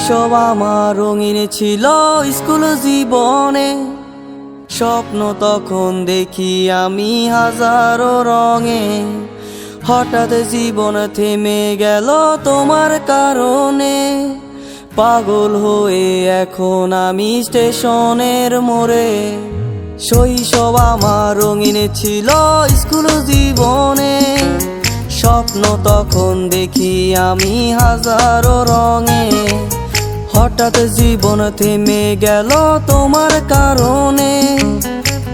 শৈশব আমার রঙিন ছিল স্কুল জীবনে, স্বপ্ন তখন দেখি আমি হাজারো রঙে। হঠাৎ জীবন থেমে গেল তোমার কারণে, পাগল হয়ে এখন আমি স্টেশনের মোড়ে। শৈশব আমার রঙিন ছিল স্কুল জীবনে, স্বপ্ন তখন দেখি আমি হাজারো রঙে। হঠাৎ জীবন থেমে গেল তোমার কারণে,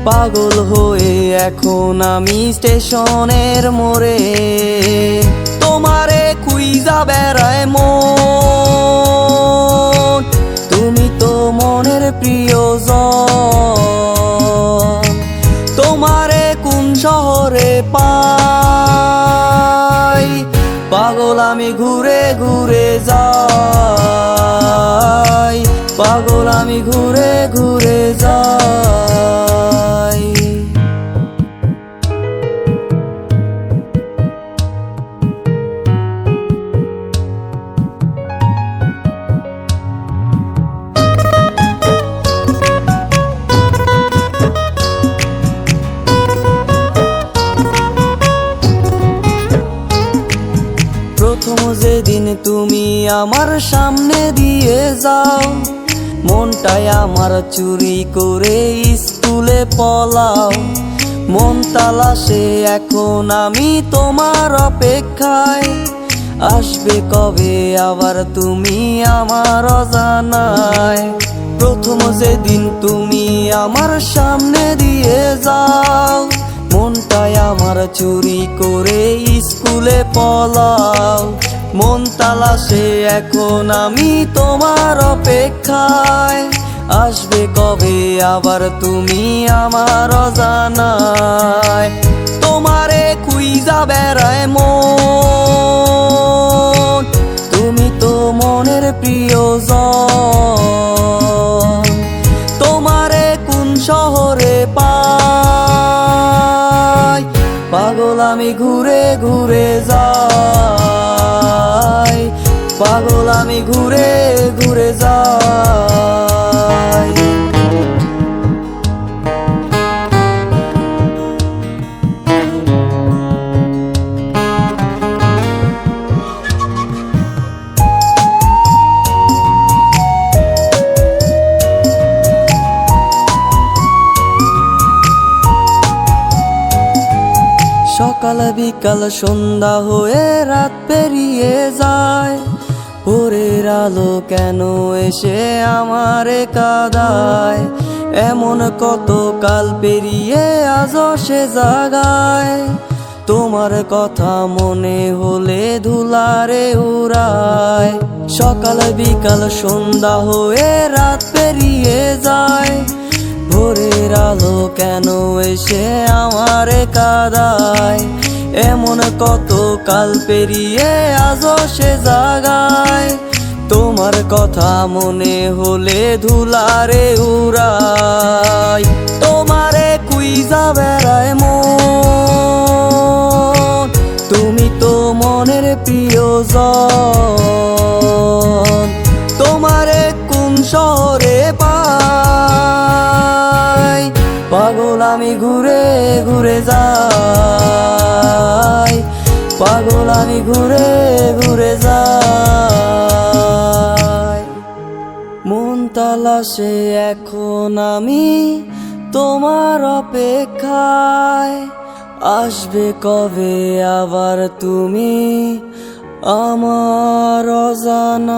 পাগল হয়ে এখন আমি স্টেশনের মোড়ে। তোমারে খুঁজা বেড়ায় মন, তুমি তো মনের প্রিয়জন। তোমারে কোন শহরে পাই, পাগল আমি ঘুরে ঘুরে যাই, পাগল আমি ঘুরে ঘুরে যাই। প্রথম যেদিন তুমি আমার সামনে দিয়ে যাও, মনটাই আমার চুরি করে স্কুলে পলাও। মন তালাশে এখন আমি তোমার অপেক্ষায়, আসবে কবে আবার তুমি আমার অজানায়। প্রথম যেদিন তুমি আমার সামনে দিয়ে যাও, মনটাই আমার চুরি করে স্কুলে পলাও। মন তালাশে এখন আমি তোমার অপেক্ষায়, আসবে কবে আবার তুমি আমার অজানায়। তোমারে খুঁজা বেড়ায় মন, তুমি তো মনের প্রিয়জন। তোমারে কোন শহরে পাই, পাগল আমি ঘুরে ঘুরে যাই, পাগল আমি ঘুরে ঘুরে যাই। সকাল বিকাল সন্ধ্যা হয়ে রাত পেরিয়ে যায়, ভোরের আলো কেন এসে আমারে কাঁদায়। এমন কত কাল পেরিয়ে আজও সে জাগায়, তোমার কথা মনে হলে ধুলারে উড়ায়। সকাল বিকাল সন্ধ্যা হয়ে রাত পেরিয়ে যায়, ভোরের আলো কেন এসে আমারে কাঁদায়। এমন কত কাল পেরিয়ে আজও সে জাগায়, তোমার কথা মনে হলে ধুলারে উড়ায়। তোমারে খুঁজা বেড়ায় মন, তুমি তো মনের প্রিয়জন। তোমারে কোন শহরে পাই, পাগল আমি ঘুরে ঘুরে যাই, পাগল আমি ঘুরে ঘুরে যাই। মন তালাশে এখন আমি তোমার অপেক্ষায়, আসবে কবে আবার তুমি আমার অজানায়।